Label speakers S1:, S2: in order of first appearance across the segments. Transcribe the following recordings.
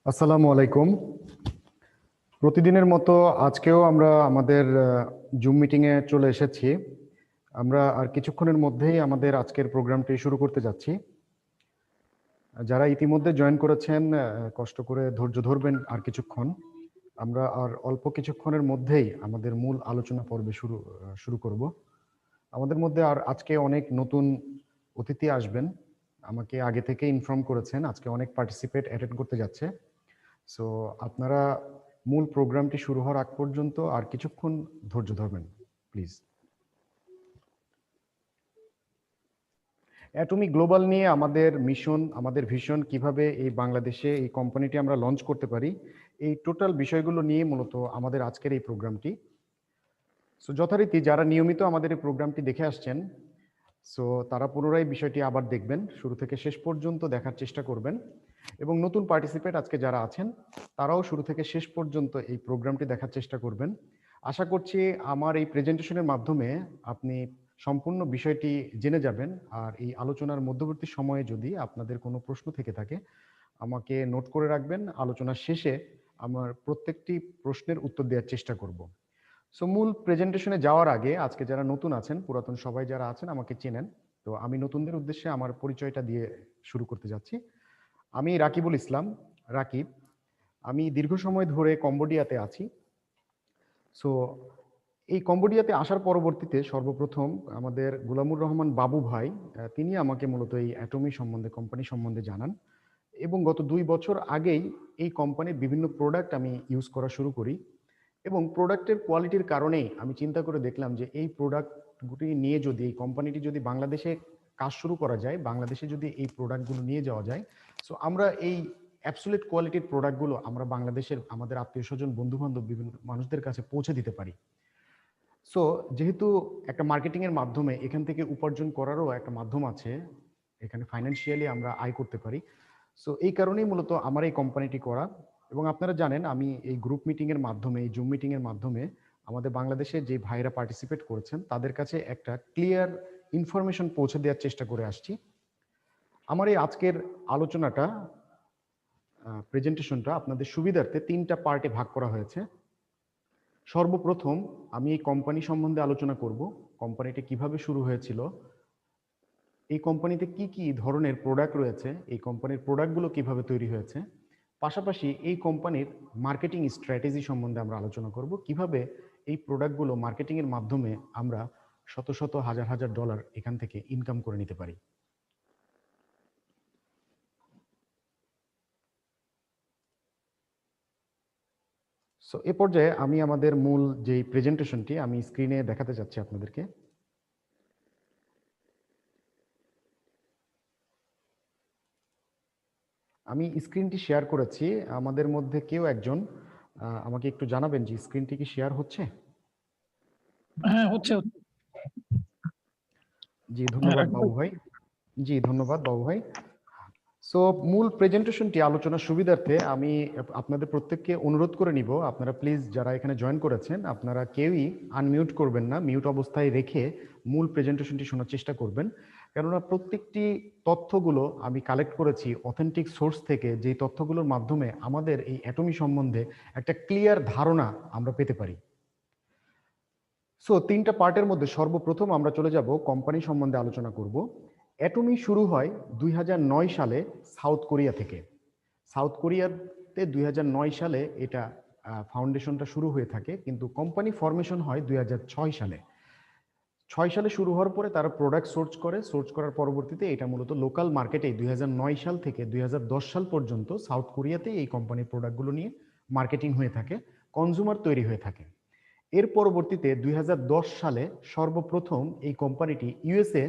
S1: আসসালামু আলাইকুম। প্রতিদিনের মতো আজকেও আমরা আমাদের জুম মিটিংয়ে চলে এসেছি। আমরা আর কিছুক্ষণের মধ্যেই আমাদের আজকের প্রোগ্রামটি শুরু করতে যাচ্ছি। যারা ইতিমধ্যে জয়েন করেছেন, কষ্ট করে ধৈর্য ধরবেন আর কিছুক্ষণ। আমরা আর অল্প কিছুক্ষণের মধ্যেই আমাদের মূল আলোচনা পর্বে শুরু করব। আমাদের মধ্যে আর আজকে অনেক নতুন অতিথি আসবেন। আমাকে আগে থেকে ইনফর্ম করেছেন আজকে অনেক পার্টিসিপেট অ্যাটেন্ড করতে যাচ্ছে। সো আপনারা মূল প্রোগ্রামটি শুরু হওয়ার আগ পর্যন্ত আর কিছুক্ষণ ধৈর্য ধরবেন প্লিজ। অ্যাটমি গ্লোবাল নিয়ে আমাদের মিশন, আমাদের ভিশন, কিভাবে এই বাংলাদেশে এই কোম্পানিটি আমরা লঞ্চ করতে পারি, এই টোটাল বিষয়গুলো নিয়ে মূলত আমাদের আজকের এই প্রোগ্রামটি। সো যথারীতি যারা নিয়মিত আমাদের এই প্রোগ্রামটি দেখে আসছেন, সো তারা পুনরায় বিষয়টি আবার দেখবেন, শুরু থেকে শেষ পর্যন্ত দেখার চেষ্টা করবেন। এবং নতুন পার্টিসিপেট আজকে যারা আছেন তারাও শুরু থেকে শেষ পর্যন্ত এই প্রোগ্রামটি দেখার চেষ্টা করবেন। আশা করছি আমার এই প্রেজেন্টেশনের মাধ্যমে আপনি সম্পূর্ণ বিষয়টি জেনে যাবেন। আর এই আলোচনার মধ্যবর্তী সময়ে যদি আপনাদের কোনো প্রশ্ন থেকে থাকে আমাকে নোট করে রাখবেন। আলোচনার শেষে আমার প্রত্যেকটি প্রশ্নের উত্তর দেওয়ার চেষ্টা করব। সো মূল প্রেজেন্টেশনে যাওয়ার আগে আজকে যারা নতুন আছেন, পুরাতন সবাই যারা আছেন আমাকে চেনেন, তো আমি নতুনদের উদ্দেশ্যে আমার পরিচয়টা দিয়ে শুরু করতে যাচ্ছি। আমি রাকিবুল ইসলাম, রাকিব। আমি দীর্ঘ সময় ধরে কম্বোডিয়াতে আছি। সো এই কম্বোডিয়াতে আসার পরবর্তীতে সর্বপ্রথম আমাদের গোলামুর রহমান বাবু ভাই, তিনি আমাকে মূলত এই অ্যাটমি সম্বন্ধে, কোম্পানি সম্বন্ধে জানান। এবং গত 2 বছর আগেই এই কোম্পানির বিভিন্ন প্রোডাক্ট আমি ইউজ করা শুরু করি। এবং প্রোডাক্টের কোয়ালিটির কারণেই আমি চিন্তা করে দেখলাম যে এই প্রোডাক্টগুলি নিয়ে যদি, এই কোম্পানিটি যদি বাংলাদেশে কাজ শুরু করা যায়, বাংলাদেশে যদি এই প্রোডাক্টগুলো নিয়ে যাওয়া যায়, সো আমরা এই অ্যাবসোলিউট কোয়ালিটির প্রোডাক্টগুলো আমরা বাংলাদেশের আমাদের আত্মীয় স্বজন, বন্ধু বান্ধব, বিভিন্ন মানুষদের কাছে পৌঁছে দিতে পারি। সো যেহেতু একটা মার্কেটিংয়ের মাধ্যমে এখান থেকে উপার্জন করারও একটা মাধ্যম আছে, এখানে ফাইন্যান্সিয়ালি আমরা আয় করতে পারি। সো এই কারণেই মূলত আমার এই কোম্পানিটি করা। এবং আপনারা জানেন আমি এই গ্রুপ মিটিংয়ের মাধ্যমে, এই জুম মিটিংয়ের মাধ্যমে আমাদের বাংলাদেশে যে ভাইরা পার্টিসিপেট করেছেন তাদের কাছে একটা ক্লিয়ার ইনফরমেশন পৌঁছে দেওয়ার চেষ্টা করে আসছি। আমার এই আজকের আলোচনাটা, প্রেজেন্টেশনটা আপনাদের সুবিধার্থে 3টা পার্টে ভাগ করা হয়েছে। সর্বপ্রথম আমি এই কোম্পানি সম্বন্ধে আলোচনা করব, কোম্পানিটি কিভাবে শুরু হয়েছিল, এই কোম্পানিতে কি কি ধরনের প্রোডাক্ট রয়েছে, এই কোম্পানির প্রোডাক্টগুলো কিভাবে তৈরি হয়েছে। পাশাপাশি এই কোম্পানির মার্কেটিং স্ট্র্যাটেজি সম্বন্ধে আমরা আলোচনা করব, কিভাবে এই প্রোডাক্টগুলো মার্কেটিংয়ের মাধ্যমে আমরা শত শত হাজার হাজার ডলার এখান থেকে ইনকাম করে নিতে পারি। সো এ পর্যায়ে আমি আমাদের মূল যে প্রেজেন্টেশনটি আমি স্ক্রিনে দেখাতে চাচ্ছি আপনাদেরকে। আমি স্ক্রিনটি শেয়ার করেছি। আমাদের মধ্যে কেউ একজন আমাকে একটু জানাবেন যে স্ক্রিনটি কি শেয়ার হচ্ছে?
S2: হ্যাঁ, হচ্ছে।
S1: জি ধন্যবাদ বাবু ভাই। জি ধন্যবাদ বাবু ভাই। সো মূল প্রেজেন্টেশনটি আলোচনার সুবিধার্থে আমি আপনাদের প্রত্যেককে অনুরোধ করে নিব, আপনারা প্লিজ যারা এখানে জয়েন করেছেন আপনারা কেউই আনমিউট করবেন না, মিউট অবস্থায় রেখে মূল প্রেজেন্টেশনটি শোনার চেষ্টা করবেন। কেননা প্রত্যেকটি তথ্যগুলো আমি কালেক্ট করেছি অথেন্টিক সোর্স থেকে, যেই তথ্যগুলোর মাধ্যমে আমাদের এই অ্যাটমি সম্বন্ধে একটা ক্লিয়ার ধারণা আমরা পেতে পারি। সো 3টা পার্টের মধ্যে সর্বপ্রথম আমরা চলে যাব কোম্পানি সম্বন্ধে আলোচনা করব। অ্যাটমি শুরু হয় 2009 সালে সাউথ কোরিয়া থেকে। সাউথ কোরিয়াতে 2009 সালে এটা ফাউন্ডেশনটা শুরু হয়ে থাকে, কিন্তু কোম্পানি ফরমেশন হয় 2006 সালে। 6 সালে শুরু হওয়ার পরে তারা প্রোডাক্ট সোর্স করার পরবর্তীতে এটা মূলত লোকাল মার্কেটে 2009 সাল থেকে 2010 সাল পর্যন্ত সাউথ কোরিয়াতে এই কোম্পানির প্রোডাক্টগুলো নিয়ে মার্কেটিং হয়ে থাকে, কনজিউমার তৈরি হয়ে থাকে। এর পরবর্তীতে 2010 সালে সর্বপ্রথম এই কোম্পানিটি ইউএসএ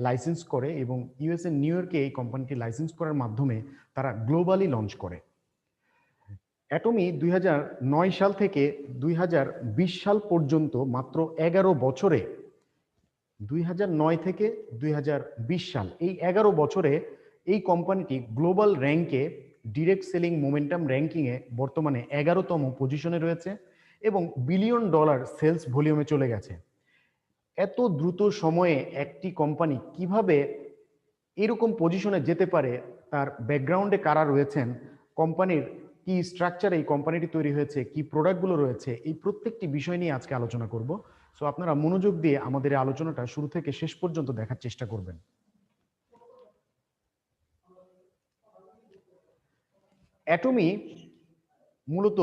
S1: লাইসেন্স করে এবং ইউএসএ নিউ ইয়র্কে এই কোম্পানিটি লাইসেন্স করার মাধ্যমে তারা গ্লোবালি লঞ্চ করে। অ্যাটমি 2009 সাল থেকে 2020 সাল পর্যন্ত মাত্র 11 বছরে, 2009 থেকে 2020 সাল, এই 11 বছরে এই কোম্পানিটি গ্লোবাল র্যাঙ্কে, ডিরেক্ট সেলিং মোমেন্টাম র্যাঙ্কিংয়ে বর্তমানে 11তম পজিশনে রয়েছে এবং বিলিয়ন ডলার সেলস ভলিউমে চলে গেছে। এত দ্রুত সময়ে একটি কোম্পানি কিভাবে এরকম পজিশনে যেতে পারে, তার ব্যাকগ্রাউন্ডে কারা রয়েছেন, কোম্পানির কি স্ট্রাকচার এই কোম্পানিটি তৈরি হয়েছে, কি প্রোডাক্টগুলো রয়েছে, এই প্রত্যেকটি বিষয় নিয়ে আজকে আলোচনা করব। সো আপনারা মনোযোগ দিয়ে আমাদের এই আলোচনাটা শুরু থেকে শেষ পর্যন্ত দেখার চেষ্টা করবেন। অ্যাটমি মূলত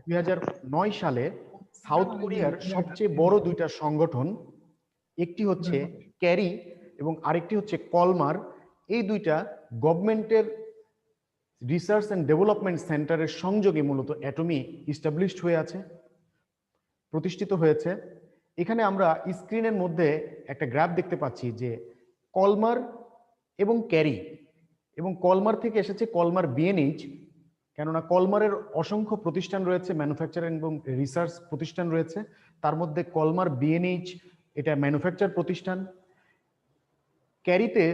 S1: 2009 সালে সাউথ কোরিয়ার সবচেয়ে বড় দুইটা সংগঠন, একটি হচ্ছে ক্যারি এবং আরেকটি হচ্ছে কলমার, এই দুইটা গভর্নমেন্টের রিসার্চ অ্যান্ড ডেভেলপমেন্ট সেন্টারের সংযোগে মূলত অ্যাটমি ইস্টাবলিশড হয়ে আছে, প্রতিষ্ঠিত হয়েছে। এখানে আমরা স্ক্রিনের মধ্যে একটা গ্রাফ দেখতে পাচ্ছি যে কলমার এবং ক্যারি, এবং কলমার থেকে এসেছে কলমার বিএনএইচ, কেননা কলমারের অসংখ্য প্রতিষ্ঠান রয়েছে, ম্যানুফ্যাকচারিং এবং রিসার্চ প্রতিষ্ঠান রয়েছে। তার মধ্যে কলমার বিএনএইচ এটা ম্যানুফ্যাকচার প্রতিষ্ঠান। ক্যারিতে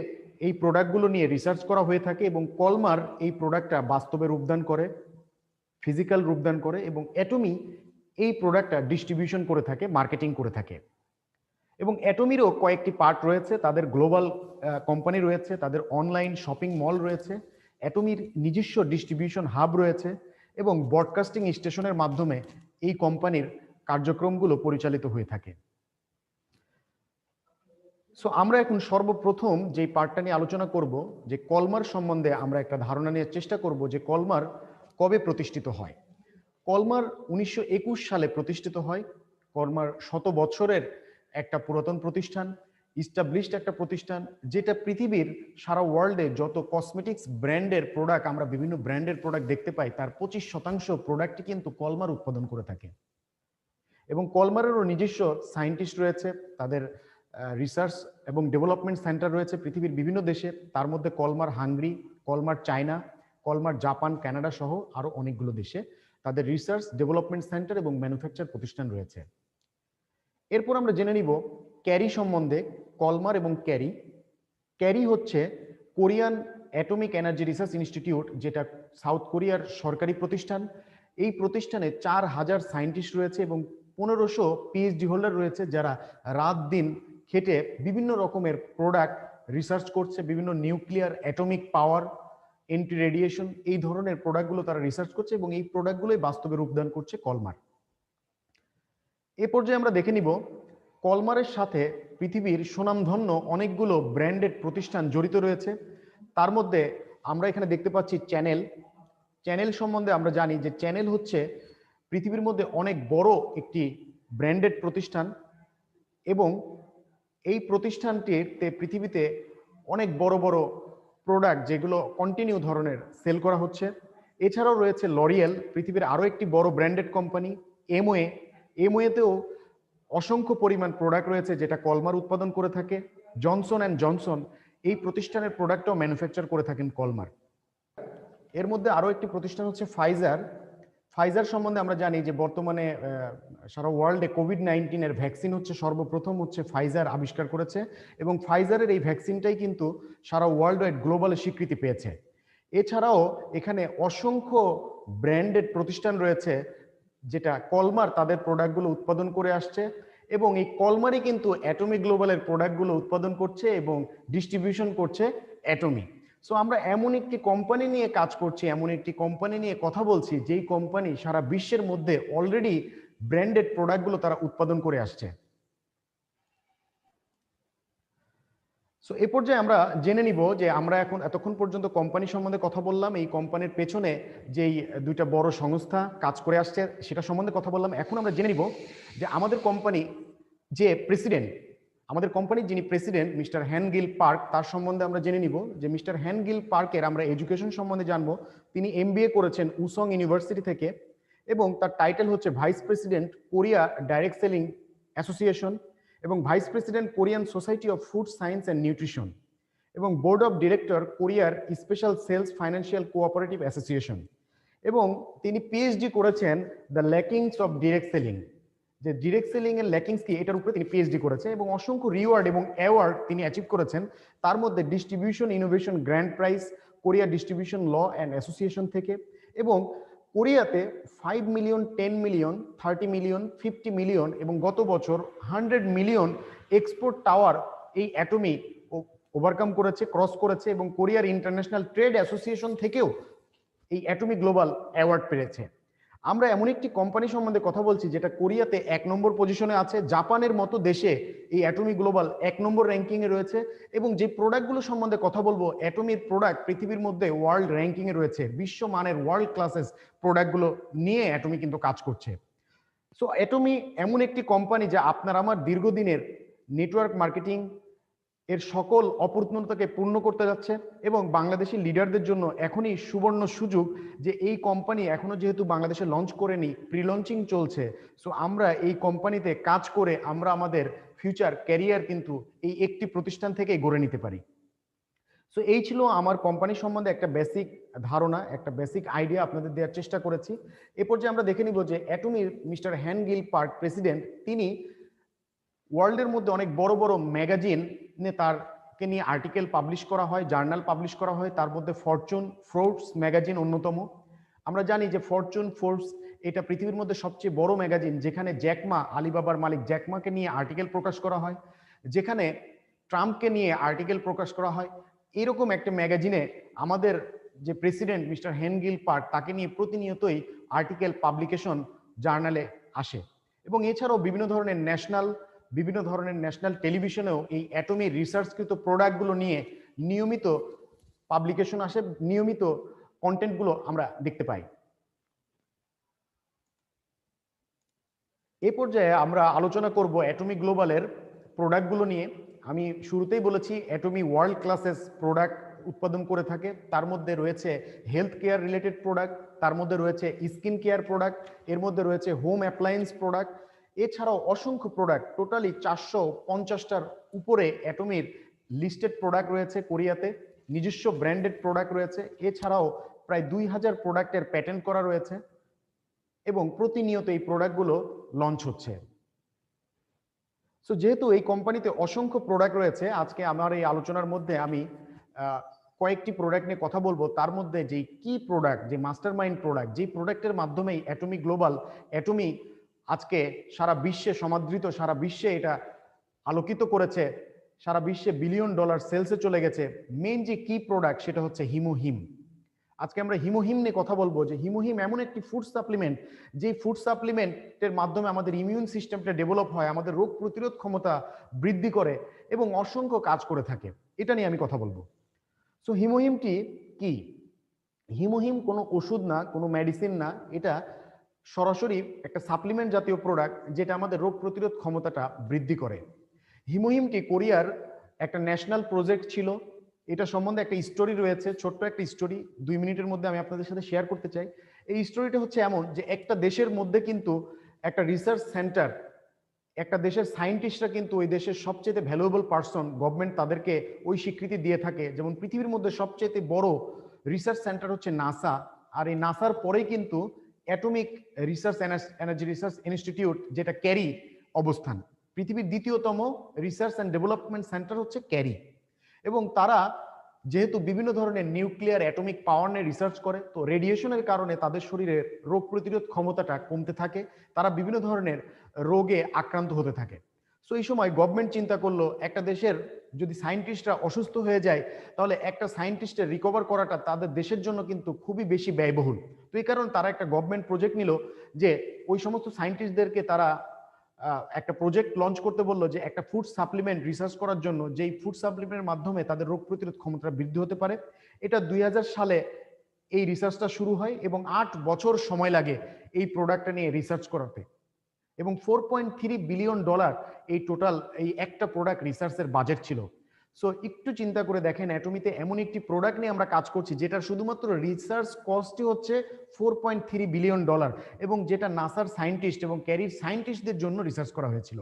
S1: এই প্রোডাক্টগুলো নিয়ে রিসার্চ করা হয়ে থাকে এবং কলমার এই প্রোডাক্টটা বাস্তবে রূপদান করে, ফিজিক্যাল রূপদান করে, এবং অ্যাটমি এই প্রোডাক্টটা ডিস্ট্রিবিউশন করে থাকে, মার্কেটিং করে থাকে। এবং অ্যাটমিরও কয়েকটি পার্ট রয়েছে, তাদের গ্লোবাল কোম্পানি রয়েছে, তাদের অনলাইন শপিং মল রয়েছে, অ্যাটমির নিজস্ব ডিস্ট্রিবিউশন হাব রয়েছে, এবং ব্রডকাস্টিং স্টেশনের মাধ্যমে এই কোম্পানির কার্যক্রমগুলো পরিচালিত হয়ে থাকে। সো আমরা এখন সর্বপ্রথম যে পার্টটা নিয়ে আলোচনা করব, যে কলমার সম্বন্ধে আমরা একটা ধারণা নেওয়ার চেষ্টা করব যে কলমার কবে প্রতিষ্ঠিত হয়। কলমার 1921 সালে প্রতিষ্ঠিত হয়। কলমার 100 বছরের একটা পুরাতন প্রতিষ্ঠান, ইস্টাবলিশড একটা প্রতিষ্ঠান, যেটা পৃথিবীর সারা ওয়ার্ল্ডে যত কসমেটিক্স ব্র্যান্ডের প্রোডাক্ট, আমরা বিভিন্ন ব্র্যান্ডের প্রোডাক্ট দেখতে পাই, তার 25% প্রোডাক্টই কিন্তু কলমার উৎপাদন করে থাকে। এবং কলমারেরও নিজস্ব সায়েন্টিস্ট রয়েছে, তাদের রিসার্চ এবং ডেভেলপমেন্ট সেন্টার রয়েছে পৃথিবীর বিভিন্ন দেশে, তার মধ্যে কলমার হাঙ্গরি, কলমার চায়না, কলমার জাপান, কানাডা সহ আরো অনেকগুলো দেশে তাদের রিসার্চ ডেভেলপমেন্ট সেন্টার এবং ম্যানুফ্যাকচার প্রতিষ্ঠান রয়েছে। এরপর আমরা জেনে নিব ক্যারি সম্বন্ধে। কলমার এবং ক্যারি, ক্যারি হচ্ছে Korean atomic energy research institute, যেটা সাউথ কোরিয়ার সরকারি প্রতিষ্ঠান। এই প্রতিষ্ঠানে 4000 সায়েন্টিস্ট রয়েছে এবং 1500 পিএইচডি হোল্ডার রয়েছে, যারা রাত দিন খেটে বিভিন্ন রকমের প্রোডাক্ট রিসার্চ করছে, বিভিন্ন নিউক্লিয়ার অ্যাটমিক পাওয়ার, এন্টি রেডিয়েশন, এই ধরনের প্রোডাক্টগুলো তারা রিসার্চ করছে এবং এই প্রোডাক্টগুলোই বাস্তবে রূপদান করছে কলমার। এ পর্যায়ে আমরা দেখে নিব কলমারের সাথে পৃথিবীর সুনামধন্য অনেকগুলো ব্র্যান্ডেড প্রতিষ্ঠান জড়িত রয়েছে। তার মধ্যে আমরা এখানে দেখতে পাচ্ছি চ্যানেল। চ্যানেল সম্বন্ধে আমরা জানি যে চ্যানেল হচ্ছে পৃথিবীর মধ্যে অনেক বড় একটি ব্র্যান্ডেড প্রতিষ্ঠান, এবং এই প্রতিষ্ঠানটিতে পৃথিবীতে অনেক বড় বড় প্রোডাক্ট যেগুলো কন্টিনিউ ধরনের সেল করা হচ্ছে। এছাড়াও রয়েছে লরিয়েল, পৃথিবীর আরও একটি বড় ব্র্যান্ডেড কোম্পানি। এমওয়ে, এমওয়েতেও অসংখ্য পরিমাণ প্রোডাক্ট রয়েছে যেটা কলমার উৎপাদন করে থাকে। জনসন অ্যান্ড জনসন, এই প্রতিষ্ঠানের প্রোডাক্টও ম্যানুফ্যাকচার করে থাকেন কলমার। এর মধ্যে আরও একটি প্রতিষ্ঠান হচ্ছে ফাইজার। ফাইজার সম্বন্ধে আমরা জানি যে বর্তমানে সারা ওয়ার্ল্ডে কোভিড-19 ভ্যাকসিন হচ্ছে সর্বপ্রথম হচ্ছে ফাইজার আবিষ্কার করেছে, এবং ফাইজারের এই ভ্যাকসিনটাই কিন্তু সারা ওয়ার্ল্ড ওয়াইড গ্লোবালে স্বীকৃতি পেয়েছে। এছাড়াও এখানে অসংখ্য ব্র্যান্ডেড প্রতিষ্ঠান রয়েছে যেটা কলমার তাদের প্রোডাক্টগুলো উৎপাদন করে আসছে, এবং এই কলমারই কিন্তু অ্যাটমি গ্লোবালের প্রোডাক্টগুলো উৎপাদন করছে এবং ডিস্ট্রিবিউশন করছে অ্যাটমি। সো আমরা এমন একটি কোম্পানি নিয়ে কাজ করছি, এমন একটি কোম্পানি নিয়ে কথা বলছি, যেই কোম্পানি সারা বিশ্বের মধ্যে অলরেডি ব্র্যান্ডেড প্রোডাক্টগুলো তারা উৎপাদন করে আসছে। সো এ পর্যায়ে আমরা জেনে নিব যে আমরা এখন এতক্ষণ পর্যন্ত কোম্পানি সম্বন্ধে কথা বললাম, এই কোম্পানির পেছনে যেই দুইটা বড় সংস্থা কাজ করে আসছে সেটা সম্বন্ধে কথা বললাম। এখন আমরা জেনে নিব যে আমাদের কোম্পানি যে প্রেসিডেন্ট, আমাদের কোম্পানির যিনি প্রেসিডেন্ট মিস্টার হ্যান গিল পার্ক, তার সম্বন্ধে আমরা জেনে নিব যে মিস্টার হ্যান গিল পার্কের আমরা এডুকেশন সম্বন্ধে জানবো। তিনি এমবিএ করেছেন উসং ইউনিভার্সিটি থেকে, এবং তার টাইটেল হচ্ছে vice president Korea direct selling association, এবং vice president Korean society of food science and nutrition, এবং বোর্ড অফ ডিরেক্টর কোরিয়ার special sales financial cooperative association, এবং তিনি পিএইচডি করেছেন the lackings of direct selling, যে ডিরেক্ট সেলিং এর lackings কি এটার উপরে তিনি পিএইচডি করেছেন, এবং অসংখ্য রিওয়ার্ড এবং অ্যাওয়ার্ড তিনি অ্যাচিভ করেছেন। তার মধ্যে distribution innovation grand prize Korea distribution law and association থেকে, এবং কোরিয়াতে 5 মিলিয়ন, 10 মিলিয়ন, 30 মিলিয়ন, 50 মিলিয়ন এবং গত বছর 100 মিলিয়ন এক্সপোর্ট টাওয়ার এই অ্যাটমি ওভারকাম করেছে, ক্রস করেছে, এবং কোরিয়ার ইন্টারন্যাশনাল ট্রেড অ্যাসোসিয়েশন থেকেও এই অ্যাটমি গ্লোবাল অ্যাওয়ার্ড পেয়েছে। আমরা এমন একটি কোম্পানি সম্বন্ধে কথা বলছি যেটা কোরিয়াতে 1 নম্বর পজিশনে আছে, জাপানের মতো দেশে এই অ্যাটমি গ্লোবাল 1 নম্বর র্যাঙ্কিংয়ে রয়েছে, এবং যে প্রোডাক্টগুলো সম্বন্ধে কথা বলবো অ্যাটমির প্রোডাক্ট পৃথিবীর মধ্যে ওয়ার্ল্ড র্যাঙ্কিংয়ে রয়েছে, বিশ্বমানের ওয়ার্ল্ড ক্লাসেস প্রোডাক্টগুলো নিয়ে অ্যাটমি কিন্তু কাজ করছে। সো অ্যাটমি এমন একটি কোম্পানি যা আপনার আমার দীর্ঘদিনের নেটওয়ার্ক মার্কেটিং এর সকল অপূর্ণতাকে পূর্ণ করতে যাচ্ছে, এবং বাংলাদেশি লিডারদের জন্য এখনই সুবর্ণ সুযোগ যে এই কোম্পানি এখনো যেহেতু বাংলাদেশে লঞ্চ করেনি, প্রি লঞ্চিং চলছে, সো আমরা এই কোম্পানিতে কাজ করে আমরা আমাদের ফিউচার ক্যারিয়ার কিন্তু এই একটি প্রতিষ্ঠান থেকে গড়ে নিতে পারি। সো এই ছিল আমার কোম্পানি সম্বন্ধে একটা বেসিক ধারণা, একটা বেসিক আইডিয়া আপনাদের দেওয়ার চেষ্টা করেছি। এ পর্যায়ে আমরা দেখে নিব যে অ্যাটমির মিস্টার হ্যান গিল পার্ক প্রেসিডেন্ট, তিনি ওয়ার্ল্ডের মধ্যে অনেক বড় বড় ম্যাগাজিনে তারকে নিয়ে আর্টিকেল পাবলিশ করা হয়, জার্নাল পাবলিশ করা হয়, তার মধ্যে ফরচুন ফোর্বস ম্যাগাজিন অন্যতম। আমরা জানি যে ফরচুন ফোর্বস এটা পৃথিবীর মধ্যে সবচেয়ে বড় ম্যাগাজিন, যেখানে জ্যাকমা, আলিবাবার মালিক জ্যাকমাকে নিয়ে আর্টিকেল প্রকাশ করা হয়, যেখানে ট্রাম্পকে নিয়ে আর্টিকেল প্রকাশ করা হয়। এরকম একটা ম্যাগাজিনে আমাদের যে প্রেসিডেন্ট মিস্টার হেন গিল পার্ক, তাকে নিয়ে প্রতিনিয়তই আর্টিকেল পাবলিকেশন জার্নালে আসে। এবং এছাড়াও বিভিন্ন ধরনের ন্যাশনাল টেলিভিশনেও এই অ্যাটমি রিসার্চকৃত প্রোডাক্টগুলো নিয়ে নিয়মিত পাবলিকেশন আসে, নিয়মিত কন্টেন্টগুলো আমরা দেখতে পাই। এ পর্যায়ে আমরা আলোচনা করব অ্যাটমি গ্লোবালের প্রোডাক্টগুলো নিয়ে। আমি শুরুতেই বলেছি অ্যাটমি ওয়ার্ল্ড ক্লাসেস প্রোডাক্ট উৎপাদন করে থাকে, তার মধ্যে রয়েছে হেলথ কেয়ার রিলেটেড প্রোডাক্ট, তার মধ্যে রয়েছে স্কিন কেয়ার প্রোডাক্ট, এর মধ্যে রয়েছে হোম অ্যাপ্লায়েন্স প্রোডাক্ট, এছাড়াও অসংখ্য প্রোডাক্ট, টোটালি 450টার উপরে অ্যাটমির লিস্টেড প্রোডাক্ট রয়েছে কোরিয়াতে, নিজস্ব ব্র্যান্ডেড প্রোডাক্ট রয়েছে, এছাড়াও প্রায় 2000 প্রোডাক্টের প্যাটেন্ট করা রয়েছে, এবং প্রতিনিয়ত এই প্রোডাক্টগুলো লঞ্চ হচ্ছে। সো যেহেতু এই কোম্পানিতে অসংখ্য প্রোডাক্ট রয়েছে, আজকে আমার এই আলোচনার মধ্যে আমি কয়েকটি প্রোডাক্ট নিয়ে কথা বলবো। তার মধ্যে যেই কি প্রোডাক্ট, যে মাস্টার মাইন্ড প্রোডাক্ট, যেই প্রোডাক্টের মাধ্যমেই অ্যাটমি গ্লোবাল, অ্যাটমি আজকে সারা বিশ্বে সমাদৃত, সারা বিশ্বে এটা আলোকিত করেছে, সারা বিশ্বে $1 বিলিয়ন সেলসে চলে গেছে। মেইন যে কি প্রোডাক্ট সেটা হচ্ছে হিমোহিম। আজকে আমরা হিমোহিম নিয়ে কথা বলবো, যে হিমোহিম এমন একটি ফুড সাপ্লিমেন্ট, যে ফুড সাপ্লিমেন্টের মাধ্যমে আমাদের ইমিউন সিস্টেমটা ডেভেলপ হয়, আমাদের রোগ প্রতিরোধ ক্ষমতা বৃদ্ধি করে এবং অসংখ্য কাজ করে থাকে। এটা নিয়ে আমি কথা বলবো। সো হিমোহিমটি কি? হিমোহিম কোনো ওষুধ না, কোনো মেডিসিন না, এটা সরাসরি একটা সাপ্লিমেন্ট জাতীয় প্রোডাক্ট, যেটা আমাদের রোগ প্রতিরোধ ক্ষমতাটা বৃদ্ধি করে। হিমোহিমটি কোরিয়ার একটা ন্যাশনাল প্রজেক্ট ছিল। এটা সম্বন্ধে একটা স্টোরি রয়েছে, ছোট্ট একটা স্টোরি, 2 মিনিটের মধ্যে আমি আপনাদের সাথে শেয়ার করতে চাই। এই স্টোরিটা হচ্ছে এমন যে একটা দেশের মধ্যে কিন্তু একটা রিসার্চ সেন্টার, একটা দেশের সায়েন্টিস্টরা কিন্তু ওই দেশের সবচেয়ে ভ্যালুয়েবল পার্সন, গভর্নমেন্ট তাদেরকে ওই স্বীকৃতি দিয়ে থাকে। যেমন পৃথিবীর মধ্যে সবচেয়ে বড় রিসার্চ সেন্টার হচ্ছে নাসা, আর এই নাসার পরেই কিন্তু atomic research energy research institute, যেটা ক্যারি অবস্থান। পৃথিবীর দ্বিতীয়তম রিসার্চ অ্যান্ড ডেভেলপমেন্ট সেন্টার হচ্ছে ক্যারি। এবং তারা যেহেতু বিভিন্ন ধরনের নিউক্লিয়ার অ্যাটমিক পাওয়ার নিয়ে রিসার্চ করে, তো রেডিয়েশনের কারণে তাদের শরীরের রোগ প্রতিরোধ ক্ষমতাটা কমতে থাকে, তারা বিভিন্ন ধরনের রোগে আক্রান্ত হতে থাকে। সো এই সময় গভর্নমেন্ট চিন্তা করলো, একটা দেশের যদি সায়েন্টিস্টরা অসুস্থ হয়ে যায়, তাহলে একটা সায়েন্টিস্টের রিকভার করাটা তাদের দেশের জন্য কিন্তু খুবই বেশি ব্যয়বহুল। তো এই কারণে তারা একটা গভর্নমেন্ট প্রজেক্ট নিল, যে ওই সমস্ত সায়েন্টিস্টদেরকে তারা একটা প্রজেক্ট লঞ্চ করতে বললো, যে একটা ফুড সাপ্লিমেন্ট রিসার্চ করার জন্য, যেই ফুড সাপ্লিমেন্টের মাধ্যমে তাদের রোগ প্রতিরোধ ক্ষমতা বৃদ্ধি হতে পারে। এটা 2000 সালে এই রিসার্চটা শুরু হয়, এবং 8 বছর সময় লাগে এই প্রোডাক্টটা নিয়ে রিসার্চ করাতে, এবং $4.3 বিলিয়ন এই টোটাল এই একটা প্রোডাক্ট রিসার্চের বাজেট ছিল। সো একটু চিন্তা করে দেখেন, অ্যাটমিতে এমন একটি প্রোডাক্ট নিয়ে আমরা কাজ করছি যেটা শুধুমাত্র রিসার্চ কস্টই হচ্ছে $4.3 বিলিয়ন, এবং যেটা নাসার সায়েন্টিস্ট এবং ক্যারির সায়েন্টিস্টদের জন্য রিসার্চ করা হয়েছিল।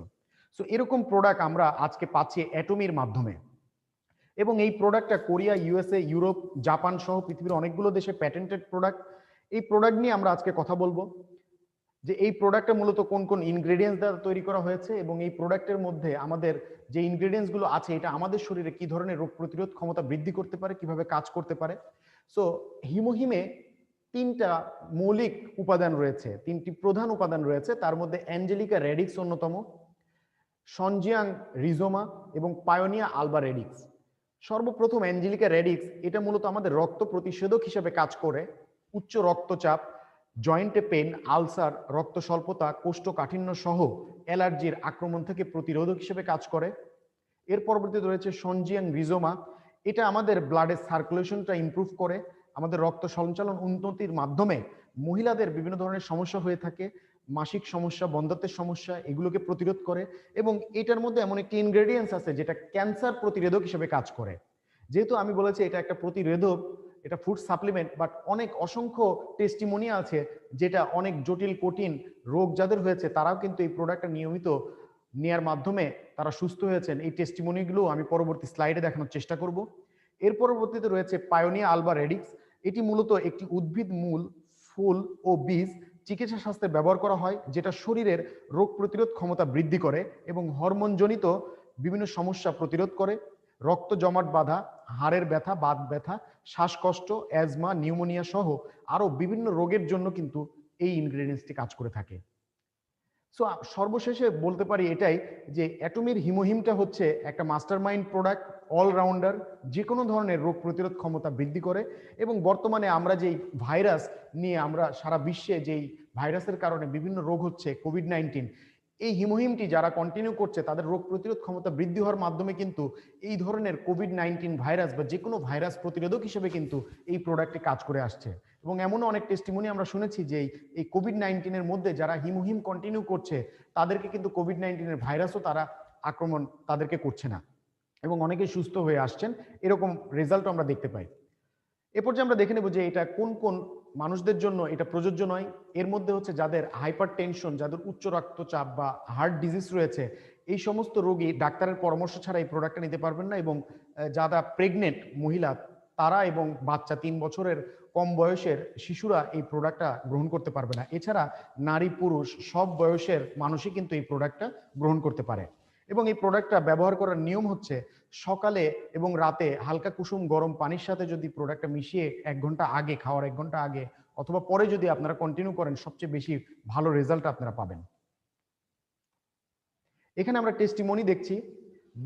S1: সো এরকম প্রোডাক্ট আমরা আজকে পাচ্ছি অ্যাটমির মাধ্যমে, এবং এই প্রোডাক্টটা কোরিয়া, ইউএসএ, ইউরোপ, জাপান সহ পৃথিবীর অনেকগুলো দেশে প্যাটেন্টেড প্রোডাক্ট। এই প্রোডাক্ট নিয়ে আমরা আজকে কথা বলবো, যে এই প্রোডাক্টটা মূলত কোন কোন ইনগ্রেডিয়েন্টস দ্বারা তৈরি করা হয়েছে, এবং এই প্রোডাক্টের মধ্যে আমাদের যে ইনগ্রেডিয়েন্টস গুলো আছে, এটা আমাদের শরীরে কি ধরনের রোগ প্রতিরোধ ক্ষমতা বৃদ্ধি করতে পারে, কিভাবে কাজ করতে পারে। সো হিমোহিমে 3টা মৌলিক উপাদান রয়েছে, 3টি প্রধান উপাদান রয়েছে। তার মধ্যে অ্যাঞ্জেলিকা রেডিক্স অন্যতম, সনজিয়াং রিজোমা এবং পায়োনিয়া আলবা রেডিক্স। সর্বপ্রথম অ্যাঞ্জেলিকা রেডিক্স, এটা মূলত আমাদের রক্ত প্রতিষেধক হিসেবে কাজ করে। উচ্চ রক্তচাপ, জয়েন্টে পেন, আলসার, রক্ত স্বল্পতা, কোষ্ঠকাঠিন্য সহ অ্যালার্জির আক্রমণ থেকে প্রতিরোধক হিসেবে কাজ করে। এর পরবর্তীতে রয়েছে সঞ্জিয়াং রিজোমা। এটা আমাদের ব্লাডের সার্কুলেশনটা ইমপ্রুভ করে, আমাদের রক্ত সঞ্চালন উন্নতির মাধ্যমে মহিলাদের বিভিন্ন ধরনের সমস্যা হয়ে থাকে, মাসিক সমস্যা, বন্ধ্যাত্বের সমস্যা, এগুলোকে প্রতিরোধ করে। এবং এটার মধ্যে এমন একটি ইনগ্রেডিয়েন্টস আছে যেটা ক্যান্সার প্রতিরোধক হিসেবে কাজ করে। যেহেতু আমি বলেছি এটা একটা প্রতিরোধক, এটা ফুড সাপ্লিমেন্ট, বাট অনেক অসংখ্য টেস্টিমনি আছে যেটা অনেক জটিল কঠিন রোগ যাদের হয়েছে তারাও কিন্তু এই প্রোডাক্টটা নিয়মিত নেয়ার মাধ্যমে তারা সুস্থ হয়েছেন। এই টেস্টিমনিগুলো আমি পরবর্তী স্লাইডে দেখানোর চেষ্টা করব। এর পরবর্তীতে রয়েছে পায়োনিয়া আলবা রেডিক্স। এটি মূলত একটি উদ্ভিদ মূল, ফুল ও বীজ চিকিৎসা শাস্ত্রে ব্যবহার করা হয়, যেটা শরীরের রোগ প্রতিরোধ ক্ষমতা বৃদ্ধি করে এবং হরমোনজনিত বিভিন্ন সমস্যা প্রতিরোধ করে। রক্ত জমাট বাঁধা, হাড়ের ব্যথা, বাত ব্যথা, শ্বাসকষ্ট, অ্যাজমা, নিউমোনিয়া সহ আরো বিভিন্ন রোগের জন্য কিন্তু এই ইনগ্রেডিয়েন্টসটি কাজ করে থাকে। সো সর্বশেষে বলতে পারি এটাই যে অ্যাটমির হিমোহিমটা হচ্ছে একটা মাস্টার মাইন্ড প্রোডাক্ট, অলরাউন্ডার, যে কোনো ধরনের রোগ প্রতিরোধ ক্ষমতা বৃদ্ধি করে। এবং বর্তমানে আমরা যেই ভাইরাস নিয়ে আমরা সারা বিশ্বে যেই ভাইরাসের কারণে বিভিন্ন রোগ হচ্ছে, কোভিড-19, এই হিমোহিমটি যারা কন্টিনিউ করছে তাদের রোগ প্রতিরোধ ক্ষমতা বৃদ্ধি হওয়ার মাধ্যমে কিন্তু এই ধরনের কোভিড-19 ভাইরাস বা যে কোনো ভাইরাস প্রতিরোধক হিসেবে কিন্তু এই প্রোডাক্টটি কাজ করে আসছে। এবং এমনও অনেক টেস্টিমনি আমরা শুনেছি যে এই কোভিড-19 মধ্যে যারা হিমোহিম কন্টিনিউ করছে তাদেরকে কিন্তু কোভিড-19 ভাইরাসও তারা আক্রমণ তাদেরকে করছে না এবং অনেকে সুস্থ হয়ে আসছেন, এরকম রেজাল্ট আমরা দেখতে পাই। এরপর যে আমরা দেখে নেব যে এটা কোন কোন মানুষদের জন্য এটা প্রযোজ্য নয়। এর মধ্যে হচ্ছে যাদের হাইপার টেনশন, যাদের উচ্চ রক্তচাপ বা হার্ট ডিজিজ রয়েছে, এই সমস্ত রোগী ডাক্তারের পরামর্শ ছাড়া এই প্রোডাক্টটা নিতে পারবেন না। এবং যারা প্রেগনেন্ট মহিলা তারা এবং বাচ্চা 3 বছরের কম বয়সের শিশুরা এই প্রোডাক্টটা গ্রহণ করতে পারবে না। এছাড়া নারী পুরুষ সব বয়সের মানুষই কিন্তু এই প্রোডাক্টটা গ্রহণ করতে পারে। এবং এই প্রোডাক্টটা ব্যবহার করার নিয়ম হচ্ছে সকালে এবং রাতে হালকা কুসুম গরম পানির সাথে যদি প্রোডাক্টটা মিশিয়ে 1 ঘন্টা আগে, খাওয়ার 1 ঘন্টা আগে অথবা পরে যদি আপনারা কন্টিনিউ করেন, সবচেয়ে বেশি ভালো রেজাল্ট আপনারা পাবেন। এখানে আমরা টেস্টিমনি দেখছি,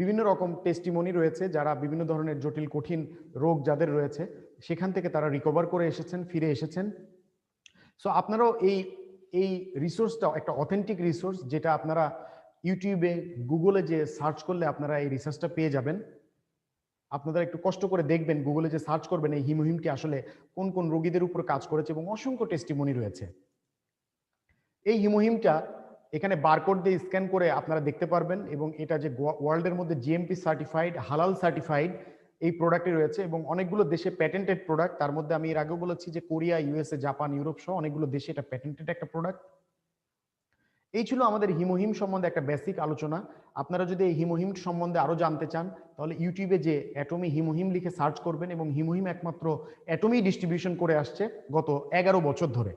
S1: বিভিন্ন রকম টেস্টিমনি রয়েছে যারা বিভিন্ন ধরনের জটিল কঠিন রোগ যাদের রয়েছে সেখান থেকে তারা রিকভার করে এসেছেন, ফিরে এসেছেন। সো আপনারাও এই রিসোর্সটা একটা অথেন্টিক রিসোর্স, যেটা আপনারা ইউটিউবে, গুগলে যে সার্চ করলে আপনারা এই রিসার্চটা পেয়ে যাবেন। আপনারা একটু কষ্ট করে দেখবেন, গুগলে যে সার্চ করবেন এই হিমোহিমটি আসলে কোন কোন রোগীদের উপর কাজ করেছে এবং অসংখ্য টেস্টিমনি রয়েছে। এই হিমোহিমটা এখানে বারকোড দিয়ে স্ক্যান করে আপনারা দেখতে পারবেন এবং এটা যে ওয়ার্ল্ডের মধ্যে জিএমপি সার্টিফাইড, হালাল সার্টিফাইড এই প্রোডাক্টটি রয়েছে এবং অনেকগুলো দেশে প্যাটেন্টেড প্রোডাক্ট। তার মধ্যে আমি এর আগেও বলেছি যে কোরিয়া, ইউএসএ, জাপান, ইউরোপ সহ অনেকগুলো দেশে এটা প্যাটেন্টেড একটা প্রোডাক্ট। এই ছিল আমাদের হিমোহিম সম্বন্ধে একটা বেসিক আলোচনা। আপনারা যদি এই হিমোহিম সম্বন্ধে আরো জানতে চান তাহলে ইউটিউবে যে অ্যাটমি হিমোহিম লিখে সার্চ করবেন এবং হিমোহিম একমাত্র অ্যাটমি ডিস্ট্রিবিউশন করে আসছে গত 11 বছর ধরে।